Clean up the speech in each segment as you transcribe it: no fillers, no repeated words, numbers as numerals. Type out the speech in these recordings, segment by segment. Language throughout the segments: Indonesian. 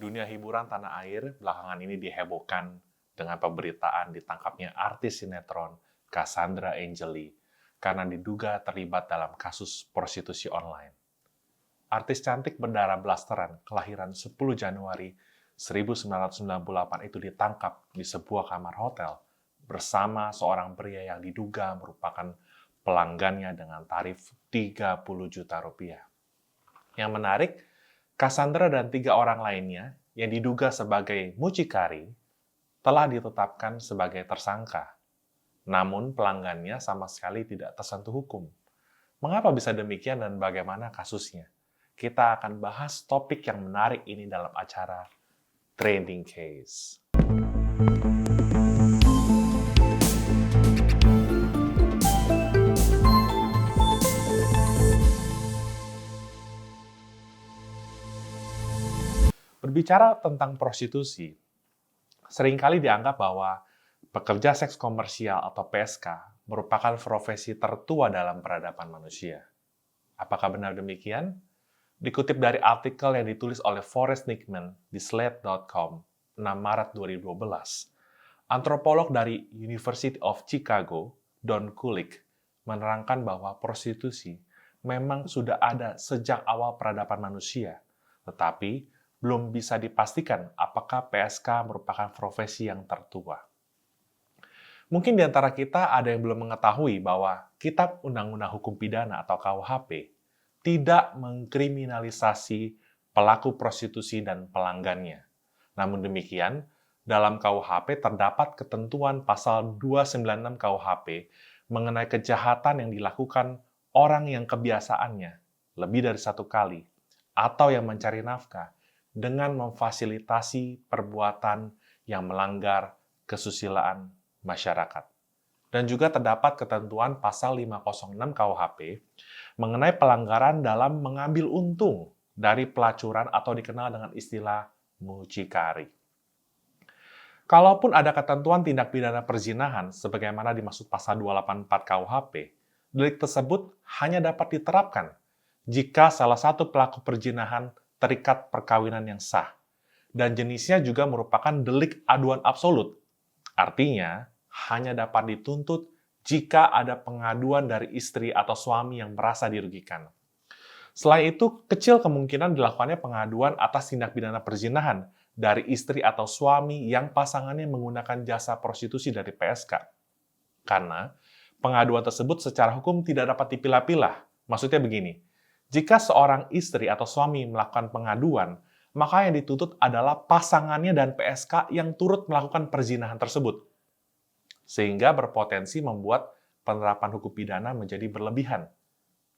Dunia hiburan tanah air belakangan ini dihebohkan dengan pemberitaan ditangkapnya artis sinetron Cassandra Angeli karena diduga terlibat dalam kasus prostitusi online. Artis cantik berdarah blasteran kelahiran 10 Januari 1998 itu ditangkap di sebuah kamar hotel bersama seorang pria yang diduga merupakan pelanggannya dengan tarif 30 juta rupiah. Yang menarik, Cassandra dan 3 orang lainnya yang diduga sebagai mucikari telah ditetapkan sebagai tersangka. Namun pelanggannya sama sekali tidak tersentuh hukum. Mengapa bisa demikian dan bagaimana kasusnya? Kita akan bahas topik yang menarik ini dalam acara Trending Case. Berbicara tentang prostitusi, seringkali dianggap bahwa pekerja seks komersial atau PSK merupakan profesi tertua dalam peradaban manusia. Apakah benar demikian? Dikutip dari artikel yang ditulis oleh Forrest Nickman di Slate.com, 6 Maret 2012, antropolog dari University of Chicago, Don Kulik, menerangkan bahwa prostitusi memang sudah ada sejak awal peradaban manusia, tetapi belum bisa dipastikan apakah PSK merupakan profesi yang tertua. Mungkin di antara kita ada yang belum mengetahui bahwa Kitab Undang-Undang Hukum Pidana atau KUHP tidak mengkriminalisasi pelaku prostitusi dan pelanggannya. Namun demikian, dalam KUHP terdapat ketentuan pasal 296 KUHP mengenai kejahatan yang dilakukan orang yang kebiasaannya lebih dari satu kali atau yang mencari nafkah dengan memfasilitasi perbuatan yang melanggar kesusilaan masyarakat. Dan juga terdapat ketentuan pasal 506 KUHP mengenai pelanggaran dalam mengambil untung dari pelacuran atau dikenal dengan istilah mucikari. Kalaupun ada ketentuan tindak pidana perzinahan sebagaimana dimaksud pasal 284 KUHP, delik tersebut hanya dapat diterapkan jika salah satu pelaku perzinahan terikat perkawinan yang sah, dan jenisnya juga merupakan delik aduan absolut. Artinya, hanya dapat dituntut jika ada pengaduan dari istri atau suami yang merasa dirugikan. Selain itu, kecil kemungkinan dilakukannya pengaduan atas tindak pidana perzinahan dari istri atau suami yang pasangannya menggunakan jasa prostitusi dari PSK. Karena pengaduan tersebut secara hukum tidak dapat dipilah-pilah. Maksudnya begini, jika seorang istri atau suami melakukan pengaduan, maka yang dituntut adalah pasangannya dan PSK yang turut melakukan perzinahan tersebut. Sehingga berpotensi membuat penerapan hukum pidana menjadi berlebihan.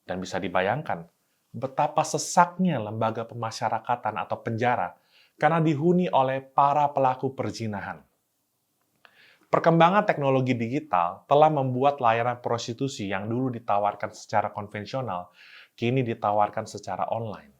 Dan bisa dibayangkan betapa sesaknya lembaga pemasyarakatan atau penjara karena dihuni oleh para pelaku perzinahan. Perkembangan teknologi digital telah membuat layanan prostitusi yang dulu ditawarkan secara konvensional kini ditawarkan secara online.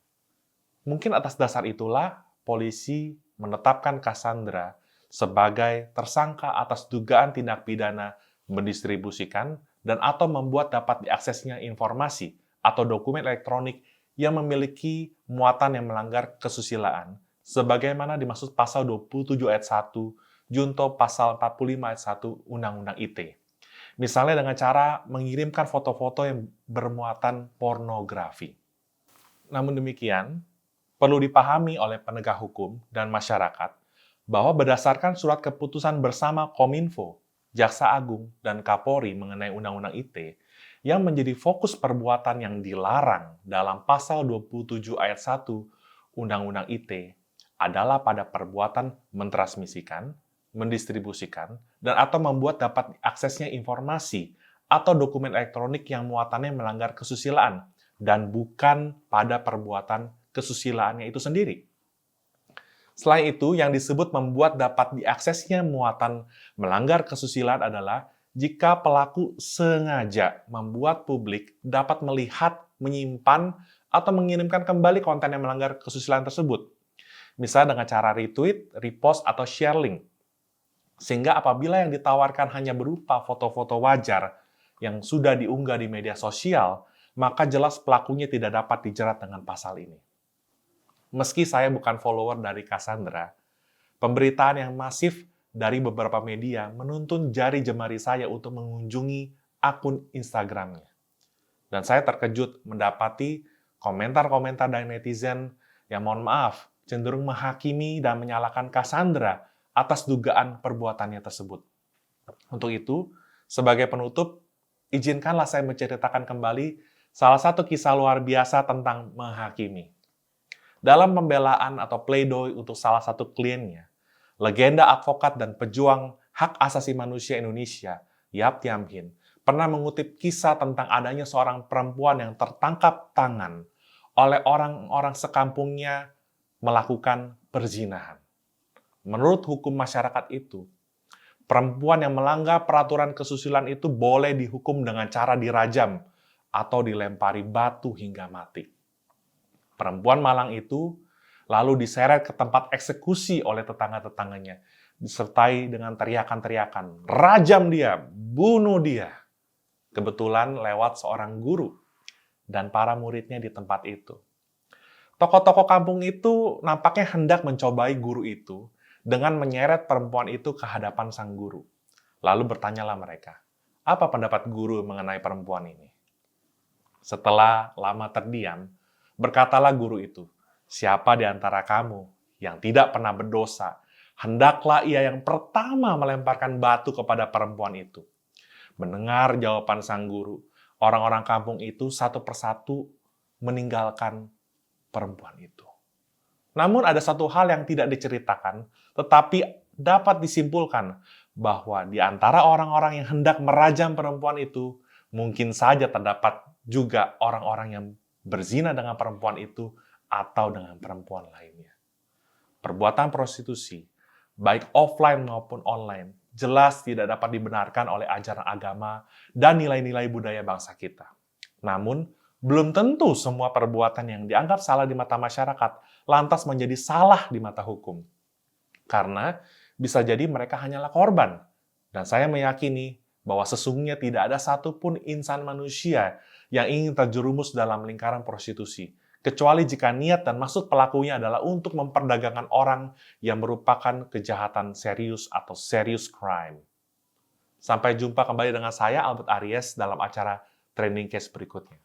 Mungkin atas dasar itulah, polisi menetapkan Cassandra sebagai tersangka atas dugaan tindak pidana mendistribusikan dan atau membuat dapat diaksesnya informasi atau dokumen elektronik yang memiliki muatan yang melanggar kesusilaan, sebagaimana dimaksud pasal 27 ayat 1, junto pasal 45 ayat 1 Undang-Undang ITE. Misalnya dengan cara mengirimkan foto-foto yang bermuatan pornografi. Namun demikian, perlu dipahami oleh penegak hukum dan masyarakat bahwa berdasarkan surat keputusan bersama Kominfo, Jaksa Agung, dan Kapolri mengenai Undang-Undang ITE, yang menjadi fokus perbuatan yang dilarang dalam pasal 27 ayat 1 Undang-Undang ITE adalah pada perbuatan mentransmisikan, mendistribusikan, dan atau membuat dapat aksesnya informasi atau dokumen elektronik yang muatannya melanggar kesusilaan dan bukan pada perbuatan kesusilaannya itu sendiri. Selain itu, yang disebut membuat dapat diaksesnya muatan melanggar kesusilaan adalah jika pelaku sengaja membuat publik dapat melihat, menyimpan, atau mengirimkan kembali konten yang melanggar kesusilaan tersebut. Misalnya dengan cara retweet, repost, atau share link. Sehingga apabila yang ditawarkan hanya berupa foto-foto wajar yang sudah diunggah di media sosial, maka jelas pelakunya tidak dapat dijerat dengan pasal ini. Meski saya bukan follower dari Cassandra, pemberitaan yang masif dari beberapa media menuntun jari jemari saya untuk mengunjungi akun Instagramnya. Dan saya terkejut mendapati komentar-komentar dari netizen yang mohon maaf, cenderung menghakimi dan menyalahkan Cassandra atas dugaan perbuatannya tersebut. Untuk itu, sebagai penutup, izinkanlah saya menceritakan kembali salah satu kisah luar biasa tentang menghakimi. Dalam pembelaan atau pledoi untuk salah satu kliennya, legenda advokat dan pejuang hak asasi manusia Indonesia, Yap Thiam Hien, pernah mengutip kisah tentang adanya seorang perempuan yang tertangkap tangan oleh orang-orang sekampungnya melakukan perzinahan. Menurut hukum masyarakat itu, perempuan yang melanggar peraturan kesusilaan itu boleh dihukum dengan cara dirajam atau dilempari batu hingga mati. Perempuan malang itu lalu diseret ke tempat eksekusi oleh tetangga-tetangganya, disertai dengan teriakan-teriakan, "Rajam dia, bunuh dia." Kebetulan lewat seorang guru dan para muridnya di tempat itu. Tokoh-tokoh kampung itu nampaknya hendak mencobai guru itu dengan menyeret perempuan itu ke hadapan sang guru. Lalu bertanyalah mereka, apa pendapat guru mengenai perempuan ini? Setelah lama terdiam, berkatalah guru itu, "Siapa di antara kamu yang tidak pernah berdosa, hendaklah ia yang pertama melemparkan batu kepada perempuan itu." Mendengar jawaban sang guru, orang-orang kampung itu satu persatu meninggalkan perempuan itu. Namun ada satu hal yang tidak diceritakan, tetapi dapat disimpulkan bahwa di antara orang-orang yang hendak merajam perempuan itu, mungkin saja terdapat juga orang-orang yang berzina dengan perempuan itu atau dengan perempuan lainnya. Perbuatan prostitusi, baik offline maupun online, jelas tidak dapat dibenarkan oleh ajaran agama dan nilai-nilai budaya bangsa kita. Namun, belum tentu semua perbuatan yang dianggap salah di mata masyarakat lantas menjadi salah di mata hukum. Karena bisa jadi mereka hanyalah korban. Dan saya meyakini bahwa sesungguhnya tidak ada satupun insan manusia yang ingin terjerumus dalam lingkaran prostitusi, kecuali jika niat dan maksud pelakunya adalah untuk memperdagangkan orang yang merupakan kejahatan serius atau serious crime. Sampai jumpa kembali dengan saya, Albert Aries, dalam acara Trending Case berikutnya.